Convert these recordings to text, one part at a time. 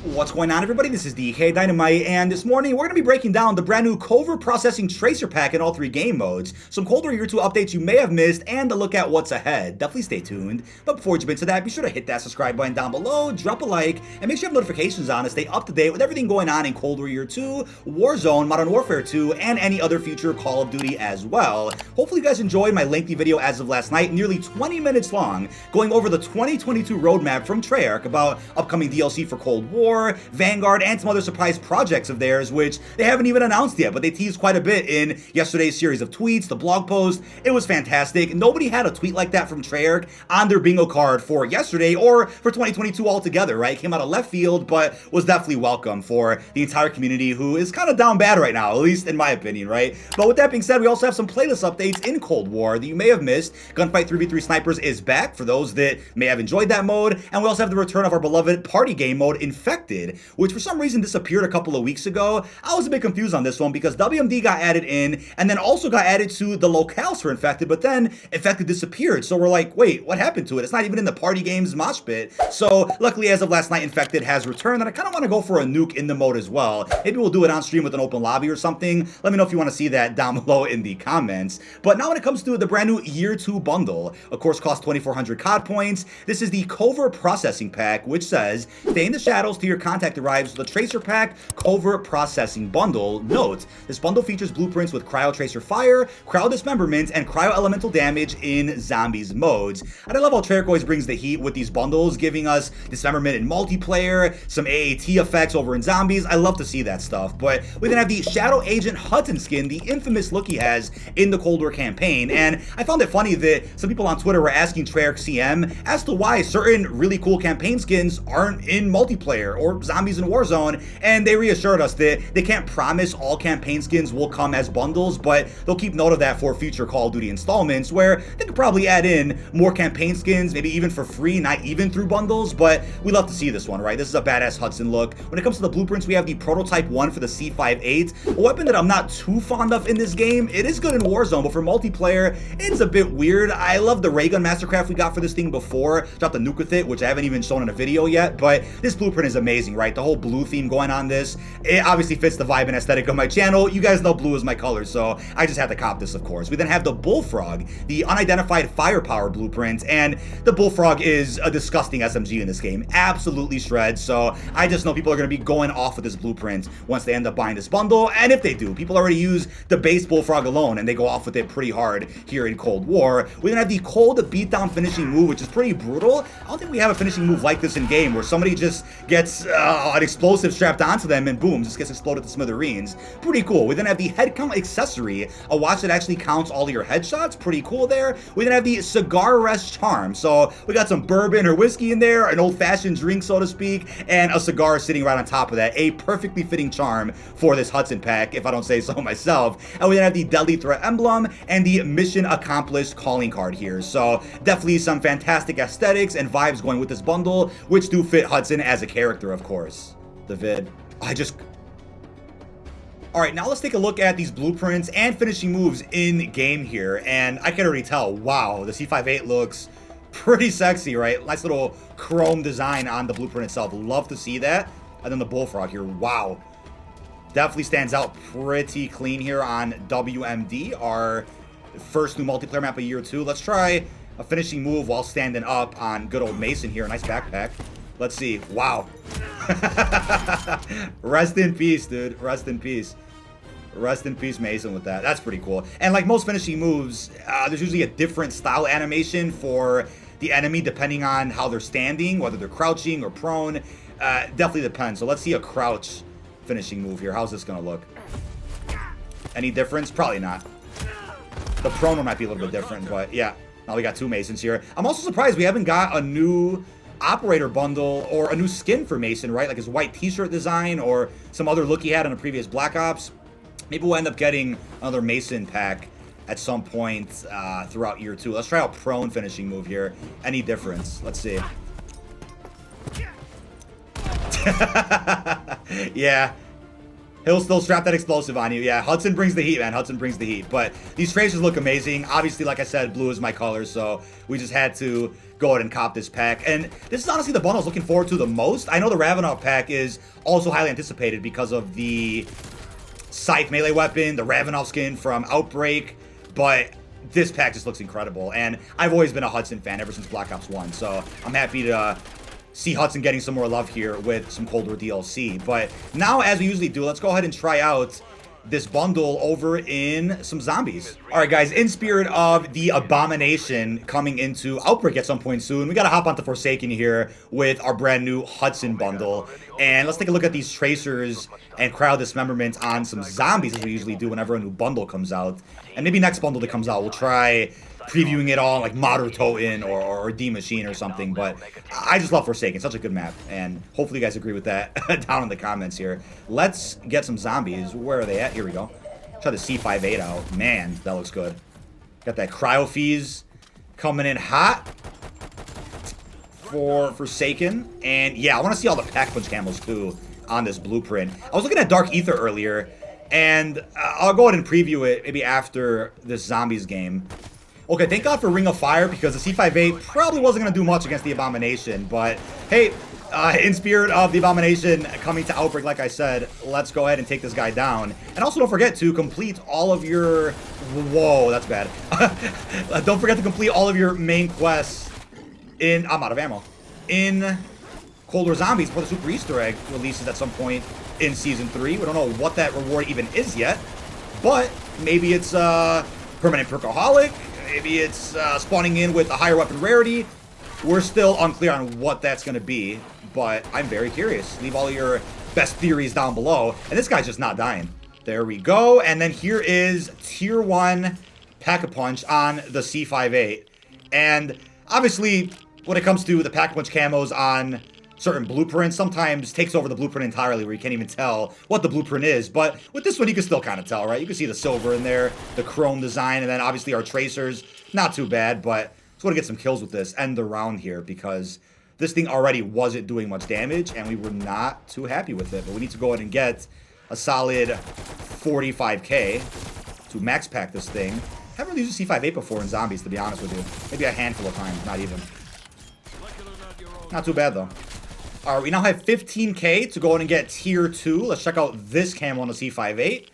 What's going on, everybody? This is dkdynamite, and this morning we're going to be breaking down the brand new covert processing tracer pack in all three game modes, some Cold War Year 2 updates you may have missed, and a look at what's ahead. Definitely stay tuned. But before we jump into that, be sure to hit that subscribe button down below, drop a like, and make sure you have notifications on to stay up to date with everything going on in Cold War Year 2, Warzone, Modern Warfare 2, and any other future Call of Duty as well. Hopefully you guys enjoyed my lengthy video as of last night, nearly 20 minutes long, going over the 2022 roadmap from Treyarch about upcoming DLC for Cold War, Vanguard, and some other surprise projects of theirs, which they haven't even announced yet, but they teased quite a bit in yesterday's series of tweets, the blog post. It was fantastic. Nobody had a tweet like that from Treyarch on their bingo card for yesterday or for 2022 altogether, right? It came out of left field, but was definitely welcome for the entire community who is kind of down bad right now, at least in my opinion, right? But with that being said, we also have some playlist updates in Cold War that you may have missed. Gunfight 3v3 Snipers is back for those that may have enjoyed that mode, and we also have the return of our beloved party game mode, Infected, which for some reason disappeared a couple of weeks ago. I was a bit confused on this one because WMD got added in and then also got added to the locales for Infected, but then Infected disappeared. So we're like, wait, what happened to it? It's not even in the party games mosh pit. So luckily, as of last night, Infected has returned, and I kind of want to go for a nuke in the mode as well. Maybe we'll do it on stream with an open lobby or something. Let me know if you want to see that down below in the comments. But now when it comes to the brand new Year 2 bundle, of course, costs 2,400 COD points. This is the Covert Processing Pack, which says, stay in the shadows till your contact arrives with the Tracer Pack Covert Processing Bundle. Note, this bundle features blueprints with Cryo Tracer Fire, Cryo Dismemberment, and Cryo Elemental Damage in Zombies modes. And I love how Treyarch always brings the heat with these bundles, giving us Dismemberment in multiplayer, some AAT effects over in Zombies. I love to see that stuff. But we then have the Shadow Agent Hudson skin, the infamous look he has in the Cold War campaign. And I found it funny that some people on Twitter were asking Treyarch CM as to why certain really cool campaign skins aren't in multiplayer or Zombies in Warzone, and they reassured us that they can't promise all campaign skins will come as bundles, but they'll keep note of that for future Call of Duty installments, where they could probably add in more campaign skins, maybe even for free, not even through bundles. But we love to see this one, right? This is a badass Hudson look. When it comes to the blueprints, we have the Prototype 1 for the C58, a weapon that I'm not too fond of in this game. It is good in Warzone, but for multiplayer, it's a bit weird. I love the ray gun mastercraft we got for this thing before. Dropped the nuke with it, which I haven't even shown in a video yet, but this blueprint is amazing, right? The whole blue theme going on this, it obviously fits the vibe and aesthetic of my channel. You guys know blue is my color, so I just had to cop this, of course. We then have the Bullfrog, the unidentified firepower blueprint, and the Bullfrog is a disgusting SMG in this game. Absolutely shreds, so I just know people are going to be going off with this blueprint once they end up buying this bundle, and if they do, people already use the base Bullfrog alone, and they go off with it pretty hard here in Cold War. We then have the Cold Beatdown finishing move, which is pretty brutal. I don't think we have a finishing move like this in game, where somebody just gets an explosive strapped onto them and boom, just gets exploded to smithereens. Pretty cool. We then have the head count accessory, a watch that actually counts all of your headshots. Pretty cool there. We then have the cigar rest charm. So we got some bourbon or whiskey in there, an old-fashioned drink, so to speak, and a cigar sitting right on top of that. A perfectly fitting charm for this Hudson pack, if I don't say so myself. And we then have the deadly threat emblem and the mission accomplished calling card here. So definitely some fantastic aesthetics and vibes going with this bundle, which do fit Hudson as a character, of course. The vid. Alright, now let's take a look at these blueprints and finishing moves in game here, and I can already tell, wow, the C58 looks pretty sexy, right? Nice little chrome design on the blueprint itself. Love to see that. And then the Bullfrog here, wow. Definitely stands out pretty clean here on WMD, our first new multiplayer map of Year 2. Let's try a finishing move while standing up on good old Mason here. Nice backpack. Let's see. Wow. Rest in peace, dude. Rest in peace. Rest in peace, Mason, with that. That's pretty cool. And like most finishing moves, there's usually a different style animation for the enemy depending on how they're standing, whether they're crouching or prone. Definitely depends. So let's see a crouch finishing move here. How's this going to look? Any difference? Probably not. The prone one might be a little bit different, but yeah. Now we got two Masons here. I'm also surprised we haven't got a new operator bundle or a new skin for Mason, right? Like his white t-shirt design or some other look he had in a previous Black Ops. Maybe we'll end up getting another Mason pack at some point throughout Year 2. Let's try out prone finishing move here. Any difference? Let's see. Yeah. He'll still strap that explosive on you. Yeah, Hudson brings the heat, man. Hudson brings the heat. But these tracers look amazing. Obviously, like I said, blue is my color, so we just had to go ahead and cop this pack. And this is honestly the bundle I was looking forward to the most. I know the Ravenov pack is also highly anticipated because of the Scythe melee weapon, the Ravenov skin from Outbreak, but this pack just looks incredible. And I've always been a Hudson fan ever since Black Ops 1, so I'm happy to see Hudson getting some more love here with some Cold War DLC. But now, as we usually do, let's go ahead and try out this bundle over in some zombies. All right, guys, in spirit of the Abomination coming into Outbreak at some point soon, we got to hop onto Forsaken here with our brand new Hudson bundle. And let's take a look at these tracers and crowd dismemberment on some zombies, as we usually do whenever a new bundle comes out. And maybe next bundle that comes out, we'll try previewing it all like Modern Toten or D Machine or something. But I just love Forsaken, such a good map, and hopefully you guys agree with that down in the comments here. Let's get some zombies. Where are they at? Here we go. Try the C58 out. Man, that looks good. Got that Cryo coming in hot for Forsaken. And yeah, I want to see all the Pack Punch camos too on this blueprint. I was looking at Dark Aether earlier, and I'll go ahead and preview it maybe after this zombies game. Okay, thank God for Ring of Fire, because the C58 probably wasn't going to do much against the Abomination. But, hey, in spirit of the Abomination coming to Outbreak, like I said, let's go ahead and take this guy down. And also don't forget to complete all of your... Whoa, that's bad. Don't forget to complete all of your main quests in... I'm out of ammo. In Cold War Zombies before the Super Easter Egg releases at some point in Season 3. We don't know what that reward even is yet. But maybe it's Permanent Perkaholic. Maybe it's spawning in with a higher weapon rarity. We're still unclear on what that's going to be, but I'm very curious. Leave all your best theories down below. And this guy's just not dying. There we go. And then here is Tier 1 Pack-a-Punch on the C58. And obviously, when it comes to the Pack-a-Punch camos on certain blueprints, sometimes takes over the blueprint entirely where you can't even tell what the blueprint is. But with this one, you can still kind of tell, right? You can see the silver in there, the chrome design, and then obviously our tracers. Not too bad, but just want to get some kills with this. End the round here, because this thing already wasn't doing much damage, and we were not too happy with it. But we need to go ahead and get a solid 45k to max pack this thing. Haven't really used a C58 before in zombies, to be honest with you. Maybe a handful of times, not even. Not too bad, though. All right, we now have 15k to go in and get Tier 2. Let's check out this camo on the C58.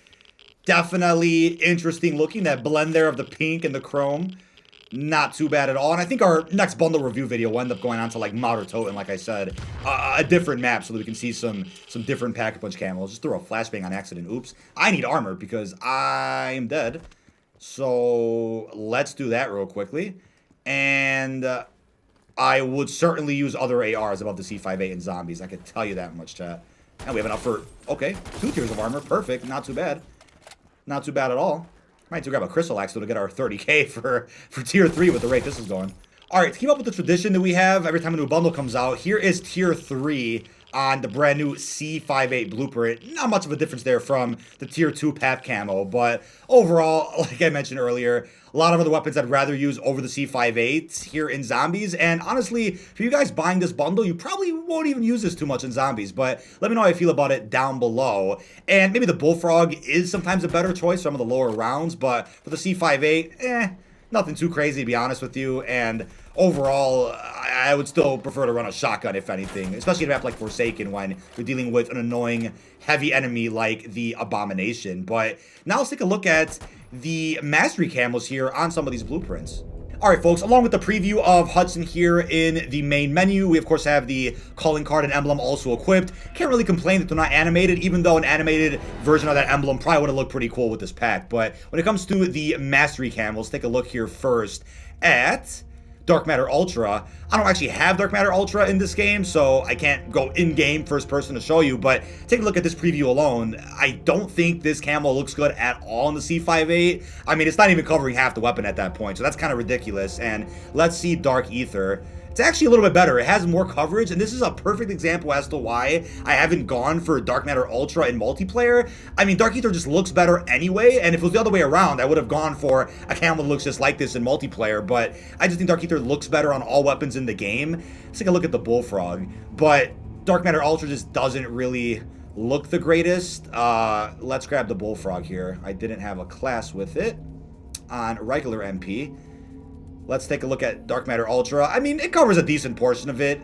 Definitely interesting looking. That blend there of the pink and the chrome. Not too bad at all. And I think our next bundle review video will end up going on to like Modern Toten, like I said. A different map so that we can see some different Pack-a-Punch camos. Just threw a flashbang on accident. Oops. I need armor because I am dead. So let's do that real quickly. And... I would certainly use other ARs above the C58 in zombies. I could tell you that much, chat. And we have enough for, okay, 2 tiers of armor. Perfect. Not too bad. Not too bad at all. Might need to grab a Crystal Axe to get our 30k for Tier 3 with the rate this is going. All right, to keep up with the tradition that we have every time a new bundle comes out, here is Tier 3 on the brand new C58 blueprint. Not much of a difference there from the Tier 2 Path camo, but overall, like I mentioned earlier, a lot of other weapons I'd rather use over the C58 here in zombies. And honestly, for you guys buying this bundle, you probably won't even use this too much in zombies, but let me know how you feel about it down below. And maybe the Bullfrog is sometimes a better choice, some of the lower rounds, but for the C58, nothing too crazy, to be honest with you. And overall, I would still prefer to run a shotgun, if anything, especially in a map like Forsaken when you're dealing with an annoying heavy enemy like the Abomination. But now let's take a look at the mastery camos here on some of these blueprints. All right, folks, along with the preview of Hudson here in the main menu, we of course have the calling card and emblem also equipped. Can't really complain that they're not animated, even though an animated version of that emblem probably would have looked pretty cool with this pack. But when it comes to the mastery camos, let's take a look here first at Dark Matter Ultra. I don't actually have Dark Matter Ultra in this game, so I can't go in-game first person to show you, but take a look at this preview alone. I don't think this camo looks good at all in the C58. I mean, it's not even covering half the weapon at that point, so that's kind of ridiculous. And let's see Dark Aether. It's actually a little bit better. It has more coverage, and this is a perfect example as to why I haven't gone for Dark Matter Ultra in multiplayer. I mean, Dark Aether just looks better anyway, and if it was the other way around, I would have gone for a camo that looks just like this in multiplayer, but I just think Dark Aether looks better on all weapons in the game. Let's take a look at the Bullfrog, but Dark Matter Ultra just doesn't really look the greatest. Let's grab the Bullfrog here. I didn't have a class with it on regular MP. Let's take a look at Dark Matter Ultra. I mean, it covers a decent portion of it.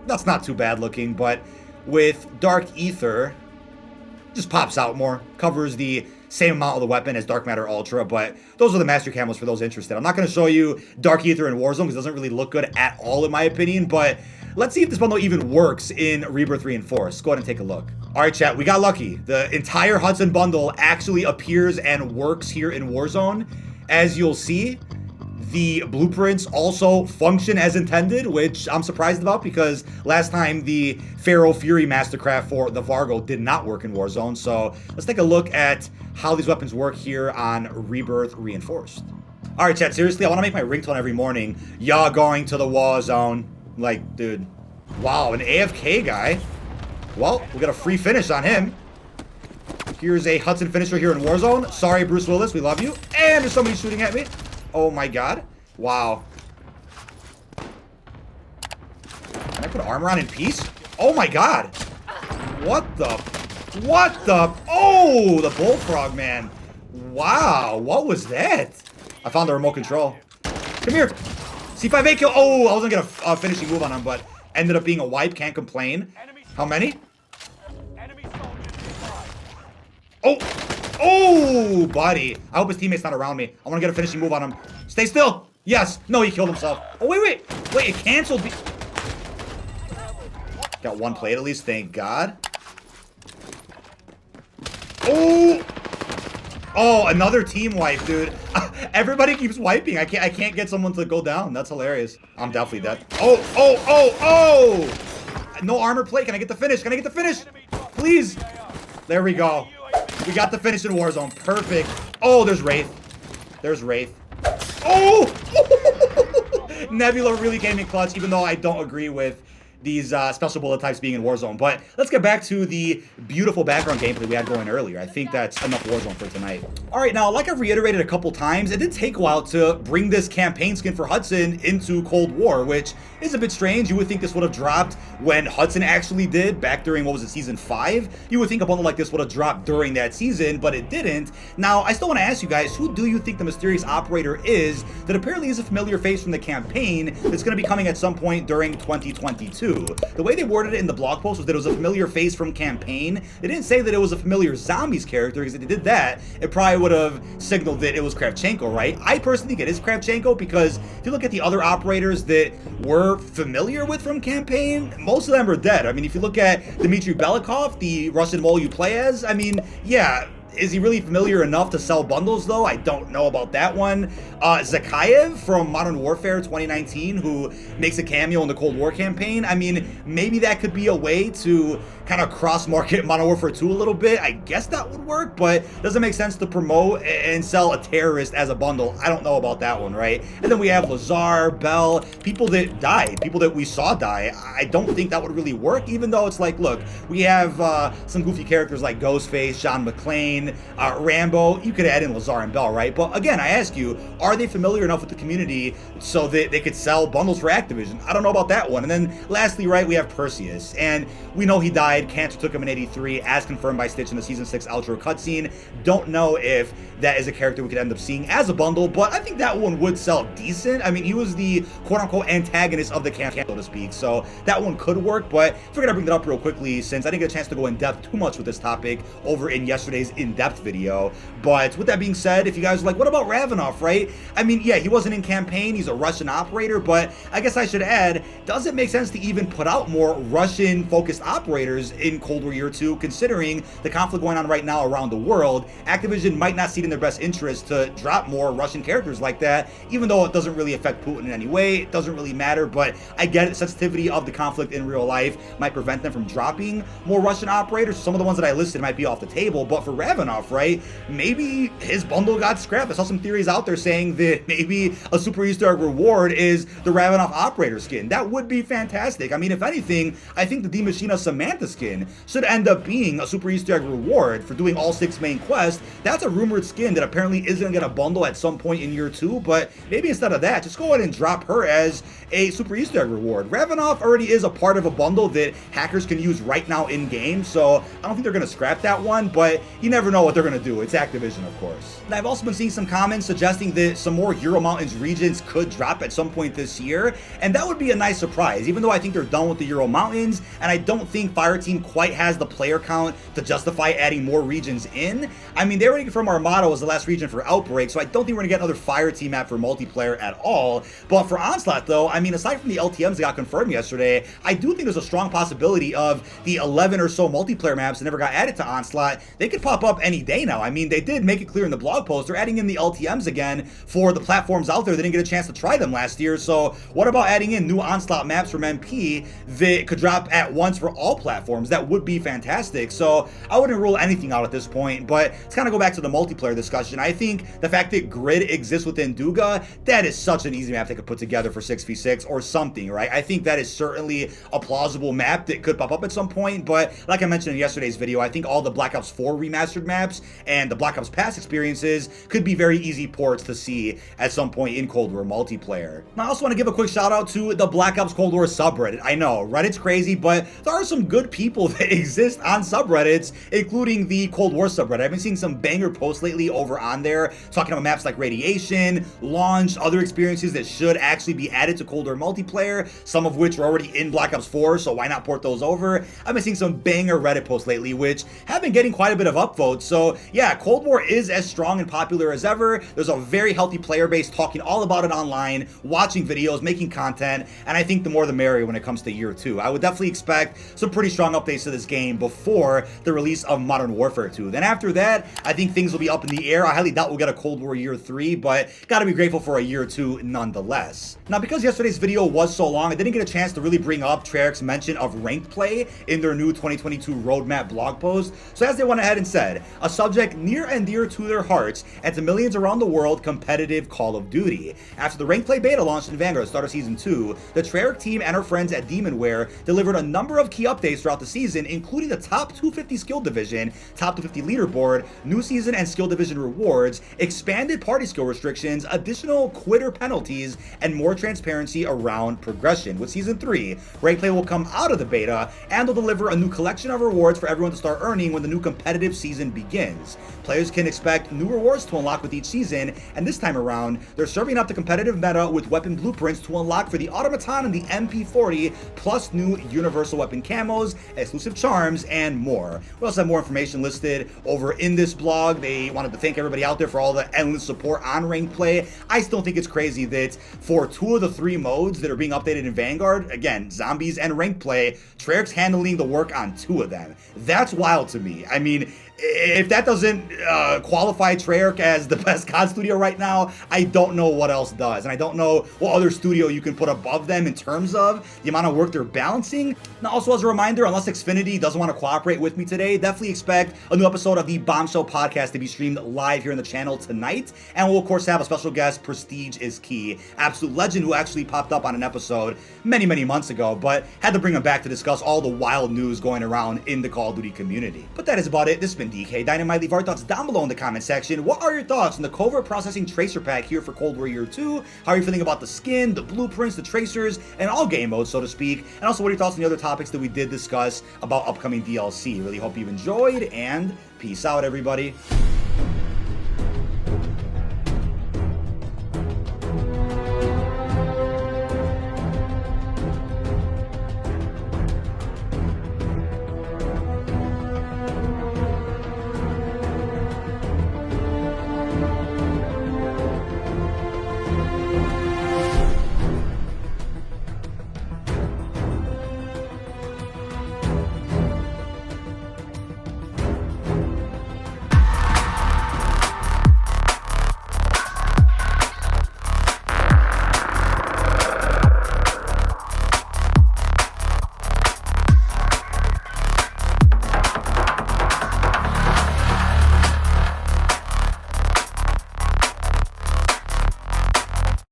That's not too bad looking, but with Dark Aether, just pops out more. Covers the same amount of the weapon as Dark Matter Ultra, but those are the master camos for those interested. I'm not going to show you Dark Aether in Warzone because it doesn't really look good at all in my opinion, but let's see if this bundle even works in Rebirth Reinforced. Go ahead and take a look. All right, chat, we got lucky. The entire Hudson bundle actually appears and works here in Warzone. As you'll see, the blueprints also function as intended, which I'm surprised about because last time the Pharaoh Fury Mastercraft for the Vargo did not work in Warzone. So let's take a look at how these weapons work here on Rebirth Reinforced. All right, chat, seriously, I want to make my ringtone every morning. Y'all going to the Warzone. Like, dude, wow, an AFK guy. Well, we got a free finish on him. Here's a Hudson finisher here in Warzone. Sorry, Bruce Willis, we love you. And there's somebody shooting at me. Oh my god. Wow. Can I put armor on in peace? Oh my god. What the? Oh, the Bullfrog, man. Wow, what was that? I found the remote control. Come here. C5A kill. Oh, I wasn't going to finishing move on him, but ended up being a wipe. Can't complain. How many? Oh. Oh, buddy. I hope his teammate's not around me. I want to get a finishing move on him. Stay still. Yes. No, he killed himself. Oh, wait. Wait, it canceled. Got one plate at least. Thank God. Oh. Oh, another team wipe, dude. Everybody keeps wiping. I can't get someone to go down. That's hilarious. I'm definitely dead. Oh. No armor plate. Can I get the finish? Please. There we go. We got the finish in Warzone. Perfect. Oh, there's Wraith. Oh! Nebula really came in clutch, even though I don't agree with these special bullet types being in Warzone. But let's get back to the beautiful background gameplay we had going earlier. I think that's enough Warzone for tonight. All right, now, like I've reiterated a couple times, it did take a while to bring this campaign skin for Hudson into Cold War, which is a bit strange. You would think this would have dropped when Hudson actually did, back during, what was it, Season 5? You would think a bundle like this would have dropped during that season, but it didn't. Now, I still want to ask you guys, who do you think the mysterious operator is that apparently is a familiar face from the campaign that's going to be coming at some point during 2022? The way they worded it in the blog post was that it was a familiar face from campaign. They didn't say that it was a familiar zombies character, because if they did that, it probably would have signaled that it was Kravchenko, right? I personally think it is Kravchenko because if you look at the other operators that we're familiar with from campaign, most of them are dead. I mean, if you look at Dmitry Belikov, the Russian mole you play as, I mean, yeah, is he really familiar enough to sell bundles, though? I don't know about that one. Zakayev from Modern Warfare 2019, who makes a cameo in the Cold War campaign. I mean, maybe that could be a way to kind of cross-market Modern Warfare 2 a little bit. I guess that would work, but it doesn't make sense to promote and sell a terrorist as a bundle. I don't know about that one, right? And then we have Lazar, Bell, people that died, people that we saw die. I don't think that would really work, even though it's like, look, we have some goofy characters like Ghostface, John McClane, Rambo. You could add in Lazar and Bell, right? But again, I ask you, are they familiar enough with the community so that they could sell bundles for Activision? I don't know about that one. And then lastly, right, we have Perseus, and we know he died. Cancer took him in 83, as confirmed by Stitch in the Season 6 outro cutscene. Don't know if that is a character we could end up seeing as a bundle, but I think that one would sell decent. I mean, he was the quote-unquote antagonist of the campaign, so to speak, so that one could work. But I figured I'd bring that up real quickly since I didn't get a chance to go in depth too much with this topic over in yesterday's in-depth video. But with that being said, if you guys are like, what about Ravenov, right? I mean, yeah, he wasn't in campaign, he's a Russian operator, but I guess I should add, does it make sense to even put out more Russian-focused operators in Cold War Year 2, considering the conflict going on right now around the world? Activision might not see it in their best interest to drop more Russian characters like that, even though it doesn't really affect Putin in any way. It doesn't really matter, but I get it. Sensitivity of the conflict in real life might prevent them from dropping more Russian operators. Some of the ones that I listed might be off the table, but for Ravenov, Ravenov, right? Maybe his bundle got scrapped. I saw some theories out there saying that maybe a super Easter egg reward is the Ravenov operator skin. That would be fantastic. I mean, if anything, I think the D Machina Samantha skin should end up being a super Easter egg reward for doing all 6 main quests. That's a rumored skin that apparently is going to get a bundle at some point in year 2, but maybe instead of that, just go ahead and drop her as a super Easter egg reward. Ravenov already is a part of a bundle that hackers can use right now in game, so I don't think they're going to scrap that one, but you never know what they're going to do. It's Activision, of course. And I've also been seeing some comments suggesting that some more Ural Mountains regions could drop at some point this year, and that would be a nice surprise, even though I think they're done with the Ural Mountains, and I don't think Fireteam quite has the player count to justify adding more regions in. I mean, they already confirmed Armado as the last region for Outbreak, so I don't think we're going to get another Fireteam map for multiplayer at all. But for Onslaught, though, I mean, aside from the LTMs that got confirmed yesterday, I do think there's a strong possibility of the 11 or so multiplayer maps that never got added to Onslaught. They could pop up any day now. I mean, they did make it clear in the blog post, they're adding in the LTMs again for the platforms out there that didn't get a chance to try them last year. So what about adding in new Onslaught maps from MP that could drop at once for all platforms? That would be fantastic. So I wouldn't rule anything out at this point, but let's kind of go back to the multiplayer discussion. I think the fact that Grid exists within Duga, that is such an easy map they could put together for 6v6 or something, right? I think that is certainly a plausible map that could pop up at some point, but like I mentioned in yesterday's video, I think all the Black Ops 4 remastered maps and the Black Ops Pass experiences could be very easy ports to see at some point in Cold War multiplayer. Now, I also want to give a quick shout out to the Black Ops Cold War subreddit. I know, Reddit's crazy, but there are some good people that exist on subreddits, including the Cold War subreddit. I've been seeing some banger posts lately over on there, talking about maps like Radiation, Launch, other experiences that should actually be added to Cold War multiplayer, some of which are already in Black Ops 4, so why not port those over? I've been seeing some banger Reddit posts lately, which have been getting quite a bit of upvotes. So yeah, Cold War is as strong and popular as ever. There's a very healthy player base talking all about it online, watching videos, making content, and I think the more the merrier when it comes to year 2. I would definitely expect some pretty strong updates to this game before the release of Modern Warfare 2. Then after that, I think things will be up in the air. I highly doubt we'll get a Cold War year 3, but gotta be grateful for a year 2 nonetheless. Now, because yesterday's video was so long, I didn't get a chance to really bring up Treyarch's mention of ranked play in their new 2022 roadmap blog post. So as they went ahead and said, a subject near and dear to their hearts and to millions around the world, competitive Call of Duty. After the ranked play beta launched in Vanguard at the start of Season 2, the Treyarch team and our friends at Demonware delivered a number of key updates throughout the season, including the top 250 skill division, top 250 leaderboard, new season and skill division rewards, expanded party skill restrictions, additional quitter penalties, and more transparency around progression. With Season 3, ranked play will come out of the beta and they'll deliver a new collection of rewards for everyone to start earning when the new competitive season begins. Players can expect new rewards to unlock with each season, and this time around, they're serving up the competitive meta with weapon blueprints to unlock for the Automaton and the MP40, plus new universal weapon camos, exclusive charms, and more. We also have more information listed over in this blog. They wanted to thank everybody out there for all the endless support on ranked play. I still think it's crazy that for 2 of the 3 modes that are being updated in Vanguard, again, zombies and ranked play, Treyarch's handling the work on 2 of them. That's wild to me. I mean, if that doesn't qualify Treyarch as the best COD studio right now, I don't know what else does. And I don't know what other studio you can put above them in terms of the amount of work they're balancing. Now, also as a reminder, unless Xfinity doesn't want to cooperate with me today, definitely expect a new episode of the Bombshell podcast to be streamed live here on the channel tonight. And we'll, of course, have a special guest, Prestige is Key, absolute legend who actually popped up on an episode many, many months ago, but had to bring him back to discuss all the wild news going around in the Call of Duty community. But that is about it. This has been dkdynamite. Leave our thoughts down below in the comment section. What are your thoughts on the covert processing tracer pack here for Cold War Year 2? How are you feeling about the skin, the blueprints, the tracers, and all game modes, so to speak? And also, what are your thoughts on the other topics that we did discuss about upcoming DLC? Really hope you enjoyed, and peace out, everybody.